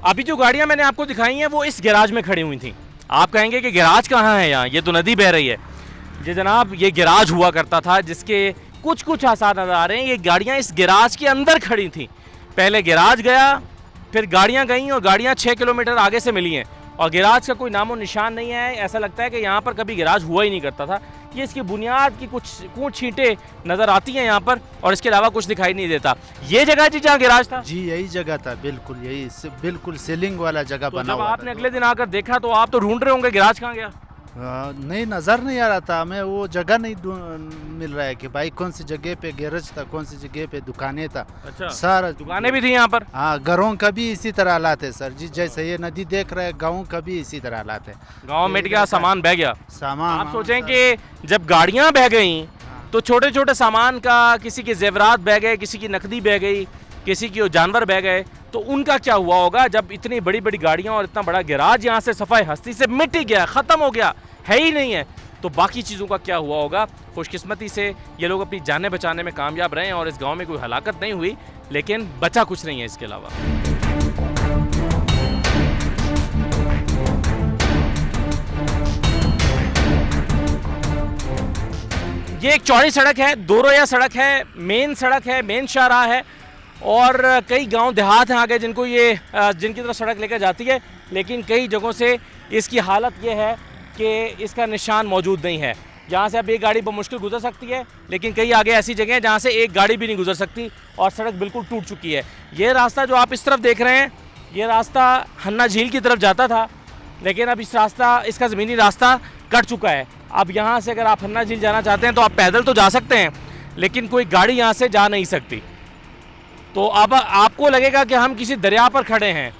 अभी जो गाड़ियां मैंने आपको दिखाई हैं वो इस गैराज में खड़ी हुई थी। आप कहेंगे कि गैराज कहाँ है यहाँ, ये तो नदी बह रही है। जी जनाब, ये गैराज हुआ करता था जिसके कुछ आसार नज़र आ रहे हैं। ये गाड़ियाँ इस गैराज के अंदर खड़ी थी। पहले गैराज गया, फिर गाड़ियाँ गईं और गाड़ियाँ 6 किलोमीटर आगे से मिली हैं और गैराज का कोई नामो निशान नहीं है। ऐसा लगता है कि यहाँ पर कभी गैराज हुआ ही नहीं करता था। ये इसकी बुनियाद की कुछ कूट छींटें नज़र आती हैं यहाँ पर और इसके अलावा कुछ दिखाई नहीं देता। ये जगह जी जहाँ गैराज था? जी, यही जगह था, बिल्कुल यही, बिल्कुल सीलिंग वाला जगह तो बना जब हुआ आपने था। अगले दिन आकर देखा तो आप तो ढूंढ रहे होंगे गैराज कहाँ गया? नहीं, नज़र नहीं आ रहा था हमें, वो जगह नहीं मिल रहा है कि भाई कौन सी जगह पे गैरेज था, कौन सी जगह पे दुकानें था। अच्छा, सारा दुकानें भी थी यहाँ पर? हाँ, घरों का भी इसी तरह हालात है सर जी, जैसे ये नदी देख रहे हैं, गाँव का भी इसी तरह हालात है। गाँव मिट गया, सामान बह गया। सामान, आप सोचें कि जब गाड़ियाँ बह गईं तो छोटे छोटे सामान का, किसी के जेवरात बह गए, किसी की नकदी बह गई, किसी की जानवर बह गए, तो उनका क्या हुआ होगा जब इतनी बड़ी बड़ी गाड़ियाँ और इतना बड़ा गैराज यहाँ से सफाई हस्ती से मिट ही गया, ख़त्म हो गया, है ही नहीं है, तो बाकी चीज़ों का क्या हुआ होगा। खुशकिस्मती से ये लोग अपनी जानें बचाने में कामयाब रहे और इस गांव में कोई हलाकत नहीं हुई, लेकिन बचा कुछ नहीं है इसके अलावा। ये एक चौड़ी सड़क है, दो रोया सड़क है, मेन सड़क है, मेन शाहराह है और कई गांव देहात हैं आगे जिनको ये जिनकी तरफ सड़क लेकर जाती है, लेकिन कई जगहों से इसकी हालत ये है कि इसका निशान मौजूद नहीं है। यहाँ से अब एक गाड़ी बमुश्किल गुजर सकती है, लेकिन कई आगे ऐसी जगह हैं जहाँ से एक गाड़ी भी नहीं गुजर सकती और सड़क बिल्कुल टूट चुकी है। ये रास्ता जो आप इस तरफ देख रहे हैं, ये रास्ता हन्ना झील की तरफ जाता था, लेकिन अब इसका ज़मीनी रास्ता कट चुका है। अब यहाँ से अगर आप हन्ना झील जाना चाहते हैं तो आप पैदल तो जा सकते हैं, लेकिन कोई गाड़ी यहाँ से जा नहीं सकती। तो अब आपको लगेगा कि हम किसी दरिया पर खड़े हैं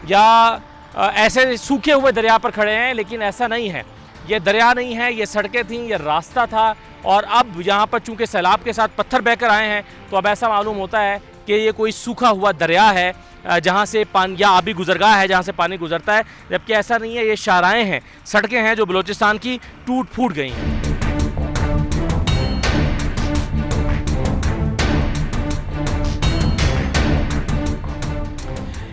या ऐसे सूखे हुए दरिया पर खड़े हैं, लेकिन ऐसा नहीं है। ये दरिया नहीं है, ये सड़कें थीं, ये रास्ता था और अब यहाँ पर चूँकि सैलाब के साथ पत्थर बहकर आए हैं तो अब ऐसा मालूम होता है कि ये कोई सूखा हुआ दरिया है जहाँ से पानी या आबी गुजरगाह है जहाँ से पानी गुजरता है, जबकि ऐसा नहीं है। ये शाहराएँ हैं, सड़कें हैं जो बलूचिस्तान की टूट फूट गई हैं।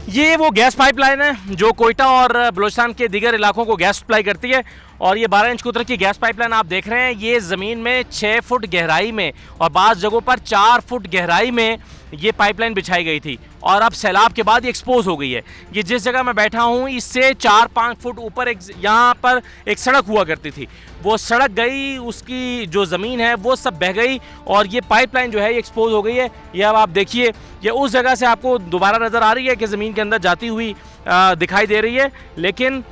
ये वो गैस पाइपलाइन है जो कोयटा और बलूचिस्तान के दीगर इलाकों को गैस सप्लाई करती है और ये 12 इंच कुतर की गैस पाइपलाइन आप देख रहे हैं। ये ज़मीन में 6 फुट गहराई में और बाज़ जगहों पर 4 फुट गहराई में ये पाइपलाइन बिछाई गई थी और अब सैलाब के बाद ये एक्सपोज हो गई है। ये जिस जगह मैं बैठा हूँ इससे 4-5 फुट ऊपर यहाँ पर एक सड़क हुआ करती थी, वो सड़क गई, उसकी जो ज़मीन है वो सब बह गई और ये पाइपलाइन जो है ये एक्सपोज हो गई है। ये अब आप देखिए, ये उस जगह से आपको दोबारा नज़र आ रही है कि ज़मीन के अंदर जाती हुई दिखाई दे रही है, लेकिन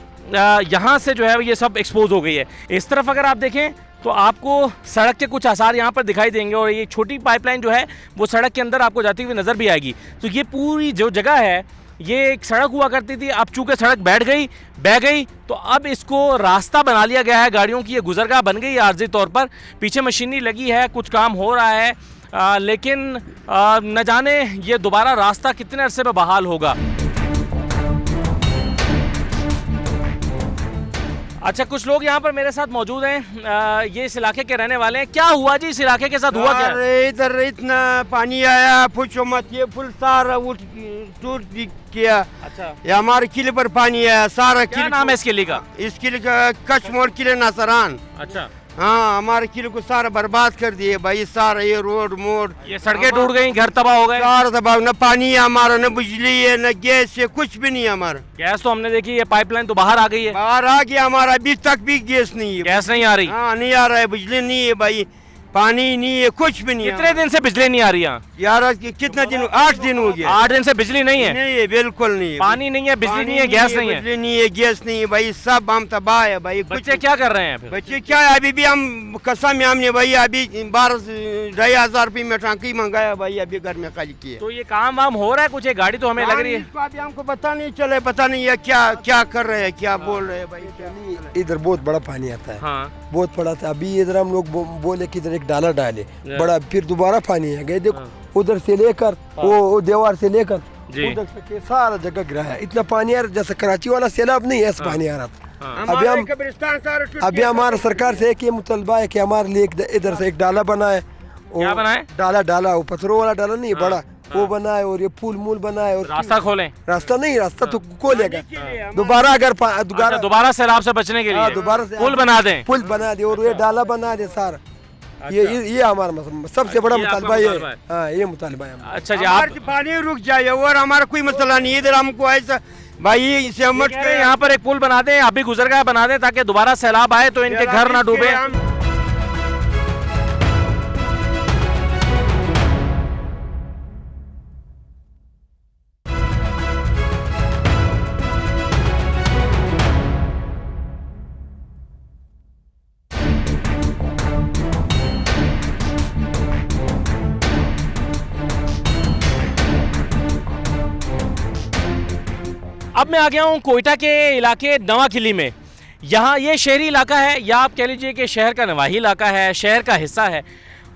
यहाँ से जो है ये सब एक्सपोज हो गई है। इस तरफ अगर आप देखें तो आपको सड़क के कुछ आसार यहाँ पर दिखाई देंगे और ये छोटी पाइपलाइन जो है वो सड़क के अंदर आपको जाती हुई नज़र भी आएगी। तो ये पूरी जो जगह है ये एक सड़क हुआ करती थी, अब चूँकि सड़क बह गई तो अब इसको रास्ता बना लिया गया है गाड़ियों की, ये गुजरगाह बन गई है आर्जी तौर पर। पीछे मशीनरी लगी है, कुछ काम हो रहा है, लेकिन न जाने ये दोबारा रास्ता कितने अरसे में बहाल होगा। अच्छा, कुछ लोग यहाँ पर मेरे साथ मौजूद हैं, ये इस इलाके के रहने वाले हैं। क्या हुआ जी, इस इलाके के साथ हुआ क्या? इधर इतना पानी आया, पूछो मत, ये फुल सारा टूट किया। अच्छा, ये हमारे किले पर पानी आया सारा। क्या नाम है इस किले का? इस किले का कश्मोर किले नासरान। अच्छा, हाँ, हमारे किले को सारा बर्बाद कर दिए भाई, सारा ये रोड मोड़, ये सड़कें टूट गई, घर तबाह हो गए। सारा तबाह, न पानी है हमारा, न बिजली है, न गैस है, कुछ भी नहीं है हमारा। गैस तो हमने देखी, ये पाइपलाइन तो बाहर आ गई है, बाहर आ गया हमारा, अभी तक भी गैस नहीं है, गैस नहीं आ रही। हाँ, नहीं आ रहा है, बिजली नहीं है भाई, पानी नहीं है, कुछ भी नहीं है। कितने दिन से बिजली नहीं आ रही है यार? कितना दिन? 8 दिन हो गया। 8 दिन से बिजली नहीं है? नहीं है, बिल्कुल नहीं है। पानी नहीं है, बिजली नहीं है, गैस नहीं है, बिजली नहीं है, गैस नहीं है भाई, सब हम तबाह है भाई। बच्चे क्या कर रहे हैं फिर? बच्चे क्या है, अभी भी हम कसम है हमने भाई, अभी 12,500 रुपये में टांकी मंगाया भाई, अभी घर में खाली किया। तो ये काम वाम हो रहा है कुछ? एक गाड़ी तो हमें लग रही है, अभी हमको पता नहीं चले, पता नहीं है क्या कर रहे हैं, क्या बोल रहे हैं भाई। इधर बहुत बड़ा पानी आता है। हाँ, बहुत बड़ा था। अभी इधर हम लोग बोले कि इधर एक डाला डाले बड़ा, फिर दोबारा पानी आ गए। देखो उधर से लेकर वो दीवार से लेकर उधर तक सारा जगह गिरा है। इतना पानी आ रहा जैसे कराची वाला सैलाब नहीं, ऐसा पानी आ रहा था। अभी हमारा सरकार से एक ये मुतलबा है कि हमारे लिए इधर से एक डाला बनाए। क्या बनाए? डाला, वो पत्थरों वाला डाला नहीं, बड़ा वो बनाए और ये पुल मूल बनाए और रास्ता खोलें। रास्ता नहीं, रास्ता तो खोलेगा दोबारा, अगर दोबारा सैलाब से बचने के लिए दोबारा पुल बना दें, पुल बना दे और ये डाला बना दे सारा। ये हमारा सबसे बड़ा मुतालबा ये। हाँ, ये मुतालबा है। अच्छा जी, आप पानी रुक जाए और हमारा कोई मसला नहीं, इधर हमको ऐसा भाई समझ के यहाँ पर एक पुल बना दें, अभी गुजरगाह बना दें ताकि दोबारा सैलाब आए तो इनके घर ना डूबे। अब मैं आ गया हूँ कोयटा के इलाके नवा किली में। यहाँ ये शहरी इलाका है या आप कह लीजिए कि शहर का नवाही इलाका है, शहर का हिस्सा है।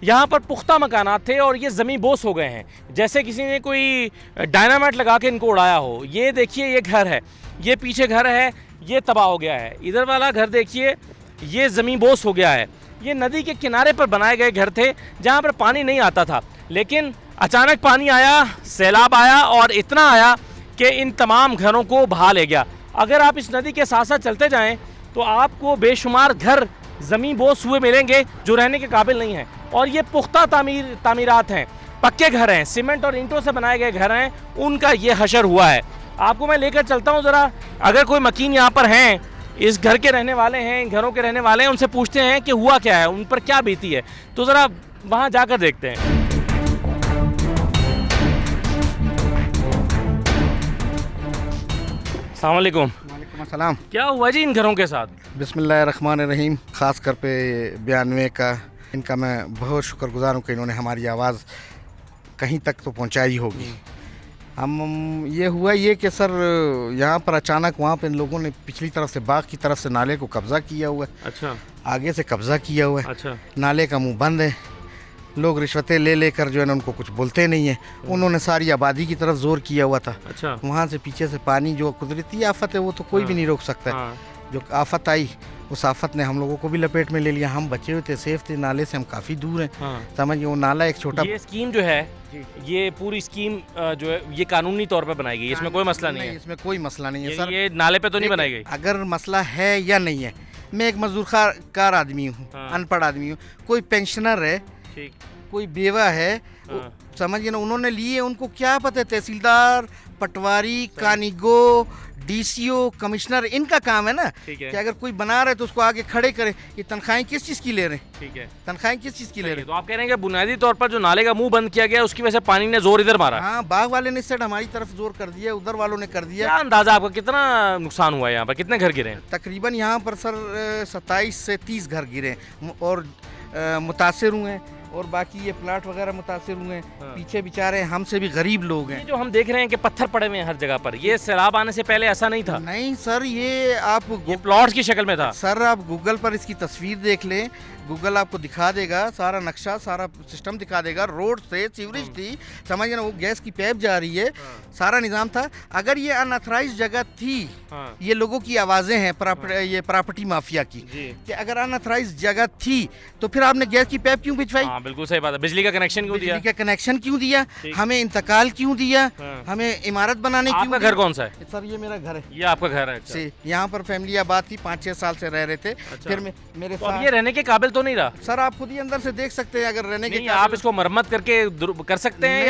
यहाँ पर पुख्ता मकानात थे और ये ज़मीन बोस हो गए हैं, जैसे किसी ने कोई डायनामाइट लगा के इनको उड़ाया हो। ये देखिए, ये घर है, ये पीछे घर है, ये तबाह हो गया है। इधर वाला घर देखिए, ये ज़मीन बोस हो गया है। ये नदी के किनारे पर बनाए गए घर थे जहाँ पर पानी नहीं आता था, लेकिन अचानक पानी आया, सैलाब आया और इतना आया कि इन तमाम घरों को बहा ले गया। अगर आप इस नदी के साथ साथ चलते जाएं तो आपको बेशुमार घर ज़मीन बोस हुए मिलेंगे जो रहने के काबिल नहीं हैं। और ये पुख्ता तामीरात हैं, पक्के घर हैं, सीमेंट और ईंटों से बनाए गए घर हैं, उनका ये हशर हुआ है। आपको मैं लेकर चलता हूँ ज़रा, अगर कोई मकीन यहाँ पर हैं, इस घर के रहने वाले हैं, इन घरों के रहने वाले हैं, उनसे पूछते हैं कि हुआ क्या है, उन पर क्या बीती है। तो ज़रा वहाँ जाकर देखते हैं। अस्सलाम वालेकुम। वालेकुम अस्सलाम। क्या हुआ जी इन घरों के साथ? बिस्मिल्लाहिर्रहमानिर्रहीम। ख़ास कर पे 92 का इनका मैं बहुत शुक्रगुजार हूँ कि इन्होंने हमारी आवाज़ कहीं तक तो पहुँचाई होगी। हम ये हुआ ये कि सर यहाँ पर अचानक वहाँ पे इन लोगों ने पिछली तरफ से बाग की तरफ से नाले को कब्ज़ा किया हुआ है। अच्छा। आगे से कब्ज़ा किया हुआ है। अच्छा। नाले का मुंह बंद है, लोग रिश्वतें ले लेकर जो है ना उनको कुछ बोलते नहीं है। उन्होंने सारी आबादी की तरफ जोर किया हुआ था। अच्छा। वहाँ से पीछे से पानी जो कुदरती आफत है वो तो कोई भी नहीं रोक सकता है। जो आफत आई उस आफत ने हम लोगों को भी लपेट में ले लिया। हम बचे हुए थे, सेफ थे, नाले से हम काफ़ी दूर हैं। समझिए वो नाला एक छोटा, ये स्कीम जो है, ये पूरी स्कीम जो है ये कानूनी तौर पर बनाई गई, इसमें कोई मसला नहीं है। इसमें कोई मसला नहीं है सर। ये नाले पे तो नहीं बनाई गई। अगर मसला है या नहीं है, मैं एक मजदूर कार आदमी हूँ, अनपढ़ आदमी हूँ, कोई पेंशनर है, कोई बेवा है, समझिए ना, उन्होंने लिए, उनको क्या पता है तहसीलदार, पटवारी, कानीगो, डीसीओ, कमिश्नर, इनका काम है ना कि अगर कोई बना रहे तो उसको आगे खड़े करे। ये तनख्वाहें किस चीज़ की ले रहे हैं? ठीक है, तनख्वाहें किस चीज़ की ले रहे हैं? तो आप कह रहे हैं कि बुनियादी तौर पर जो नाले का मुंह बंद किया गया उसकी वजह से पानी ने जोर इधर मारा। हाँ, बाग वाले ने सेट हमारी तरफ जोर कर दिया, उधर वालों ने कर दिया। क्या अंदाजा आपका कितना नुकसान हुआ है यहाँ पर, कितने घर गिरे हैं? तकरीबन यहाँ पर सर 27 से 30 घर गिरे और मुतासिर हुए हैं, और बाकी ये प्लाट वगैरह मुतासिर हुए हैं। पीछे बेचारे हमसे भी गरीब लोग हैं। जो हम देख रहे हैं कि पत्थर पड़े हुए हैं हर जगह पर, ये सैलाब आने से पहले ऐसा नहीं था। नहीं सर, ये आप प्लॉट्स की शक्ल में था। सर आप गूगल पर इसकी तस्वीर देख लें, गूगल आपको दिखा देगा सारा नक्शा, सारा सिस्टम दिखा देगा। रोड से सीवरेज थी, समझिए ना, वो गैस की पाइप जा रही है, सारा निज़ाम था। अगर ये अनऑथराइज जगह थी, ये लोगों की आवाज़ें हैं ये प्रॉपर्टी माफिया की, कि अगर अनऑथराइज जगह थी तो फिर आपने गैस की पाइप क्यों भिजवाई? बिल्कुल सही बात है। बिजली का कनेक्शन क्यों दिया? बिजली का कनेक्शन क्यों दिया? हमें इंतकाल क्यों दिया? हमें इमारत बनाने क्यों? आपका घर कौन सा है? सर ये मेरा घर है। ये आपका घर है? से यहाँ पर फैमिली आबाद थी, 5-6 साल से रह रहे थे। फिर मेरे साथ ये रहने के काबिल तो नहीं रहा सर। आप खुद ही अंदर से देख सकते हैं, अगर रहने के आप इसको मरम्मत करके कर सकते हैं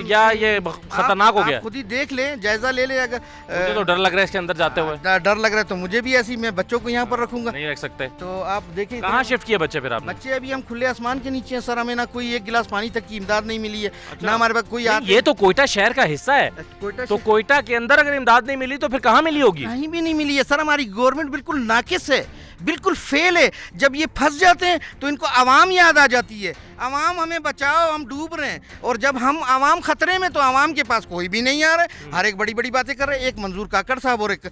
या ये खतरनाक हो गया? खुद ही देख लें, जायजा ले लें। अगर मुझे तो डर लग रहा है इसके अंदर जाते हुए। डर लग रहा है तो मुझे भी ऐसी, मैं बच्चों को यहाँ पर रखूंगा। नहीं रख सकते। तो आप देखिए कहाँ शिफ्ट किए बच्चे फिर आपने? बच्चे अभी हम खुले आसमान के नीचे हैं सर। हमें ना कोई एक गिलास पानी तक की इमदाद नहीं मिली है। ना हमारे पास कोई ये तो कोयटा शहर का हिस्सा है, तो कोयटा के अंदर अगर इमदाद नहीं मिली तो फिर कहाँ मिली होगी? कहीं भी नहीं मिली है सर। हमारी गवर्नमेंट बिल्कुल नाकिस है, बिल्कुल फेल है। जब ये फंस जाते हैं तो इनको आवाम याद आ जाती है, आवाम हमें बचाओ, हम डूब रहे हैं। और जब हम आवाम खतरे में तो आवाम के पास कोई भी नहीं आ रहा है। हर एक बड़ी बड़ी बातें कर रहे हैं। एक मंजूर काकड़ साहब और एक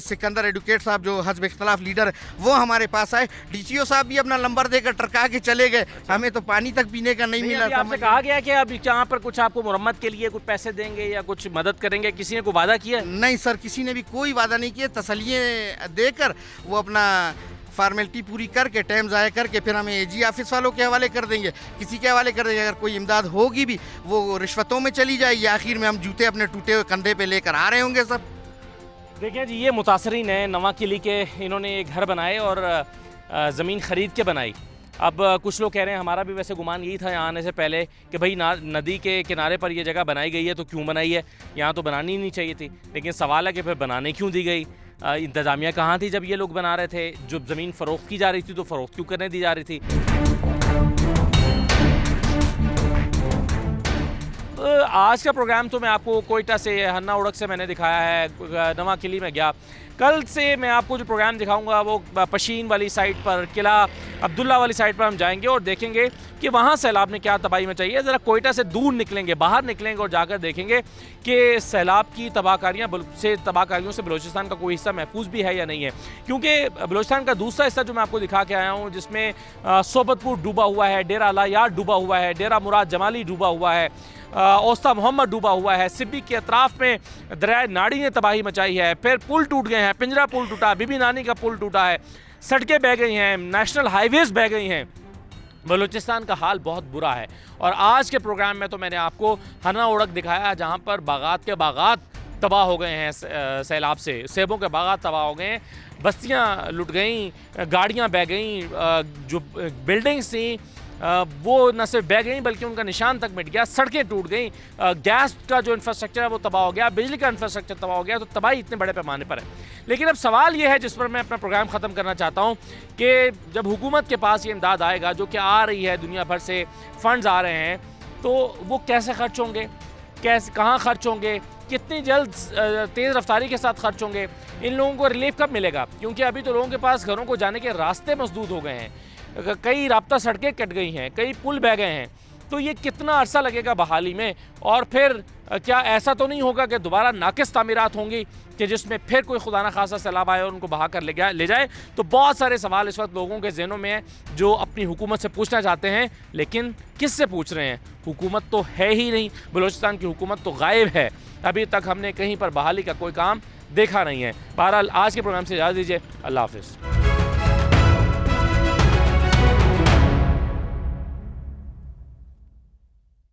सिकंदर एडवोकेट साहब जो हज़्ब इख्तलाफ लीडर है, वो हमारे पास आए। डीसीओ साहब भी अपना नंबर देकर टरका के चले गए। हमें तो पानी तक पीने का नहीं मिला। आपसे कहा गया कि अब यहाँ पर कुछ आपको मुरम्मत के लिए कुछ पैसे देंगे या कुछ मदद करेंगे, किसी ने कोई वादा किया? नहीं सर, किसी ने भी कोई वादा नहीं किया। तसल्लियाँ देकर वो अपना फॉर्मेलिटी पूरी करके, टाइम ज़ाया करके फिर हमें एजी ऑफिस वालों के हवाले कर देंगे, किसी के हवाले कर देंगे। अगर कोई इमदाद होगी भी वो रिश्वतों में चली जाएगी। आखिर में हम जूते अपने टूटे हुए कंधे पे लेकर आ रहे होंगे सब। देखिए जी, ये मुतासरीन है नवा किली के, इन्होंने एक घर बनाए और ज़मीन ख़रीद के बनाई। अब कुछ लोग कह रहे हैं, हमारा भी वैसे गुमान यही था यहाँ आने से पहले कि भाई नदी के किनारे पर ये जगह बनाई गई है तो क्यों बनाई है, यहाँ तो बनानी ही नहीं चाहिए थी। लेकिन सवाल है कि फिर बनाने क्यों दी गई? इंतज़ामिया कहाँ थी जब ये लोग बना रहे थे? जब ज़मीन फ़रोख्त की जा रही थी तो फ़रोख्त क्यों करने दी जा रही थी? आज का प्रोग्राम तो मैं आपको कोयटा से, हन्ना उड़क से मैंने दिखाया है, नवा किली में गया। कल से मैं आपको जो प्रोग्राम दिखाऊंगा वो पशीन वाली साइड पर, किला अब्दुल्ला वाली साइड पर हम जाएंगे और देखेंगे कि वहाँ सैलाब ने क्या तबाही मचाई है। ज़रा कोयटा से दूर निकलेंगे, बाहर निकलेंगे और जाकर देखेंगे कि सैलाब की तबाहकारियों से बलूचिस्तान का कोई हिस्सा महफूज भी है या नहीं है। क्योंकि बलूचिस्तान का दूसरा हिस्सा जो मैं आपको दिखा के आया हूँ, जिसमें सोबतपुर डूबा हुआ है, डेरा लायार डूबा हुआ है, डेरा मुराद जमाली डूबा हुआ है, औस्ता मोहम्मद डूबा हुआ है, सिब्बी के अतराफ में दरिया नाड़ी ने तबाही मचाई है, फिर पुल टूट गए हैं, पिंजरा पुल टूटा, बीबी नानी का पुल टूटा है, सड़कें बह गई हैं, नेशनल हाईवेज बह गई हैं। बलूचिस्तान का हाल बहुत बुरा है। और आज के प्रोग्राम में तो मैंने आपको हन्ना उड़क दिखाया, जहाँ पर बागात के बागात तबाह हो गए हैं सैलाब से, सेबों के बागात तबाह हो गए हैं, बस्तियां लुट गईं, गाड़ियां बह गईं, जो बिल्डिंग्स थी वो न सिर्फ बह गई बल्कि उनका निशान तक मिट गया, सड़कें टूट गई, गैस का जो इंफ्रास्ट्रक्चर है वो तबाह हो गया, बिजली का इंफ्रास्ट्रक्चर तबाह हो गया। तो तबाही इतने बड़े पैमाने पर है। लेकिन अब सवाल ये है जिस पर मैं अपना प्रोग्राम ख़त्म करना चाहता हूँ कि जब हुकूमत के पास ये इमदाद आएगा जो कि आ रही है, दुनिया भर से फंड्स आ रहे हैं, तो वो कैसे खर्च होंगे, कैसे कहाँ खर्च होंगे, कितनी जल्द तेज़ रफ्तारी के साथ खर्च होंगे, इन लोगों को रिलीफ कब मिलेगा? क्योंकि अभी तो लोगों के पास घरों को जाने के रास्ते मसदूद हो गए हैं, कई राब्ता सड़कें कट गई हैं, कई पुल बह गए हैं। तो ये कितना अरसा लगेगा बहाली में? और फिर क्या ऐसा तो नहीं होगा कि दोबारा नाकिस तामीरात होंगी कि जिसमें फिर कोई खुदा न खासा सैलाब आए और उनको बहा कर ले जाए? तो बहुत सारे सवाल इस वक्त लोगों के जहनों में हैं जो अपनी हुकूमत से पूछना चाहते हैं, लेकिन किससे पूछ रहे हैं? हुकूमत तो है ही नहीं, बलूचिस्तान की हुकूमत तो गायब है। अभी तक हमने कहीं पर बहाली का कोई काम देखा नहीं है। बहरहाल आज के प्रोग्राम से इजाज़त दीजिए, अल्लाह हाफ़िज़।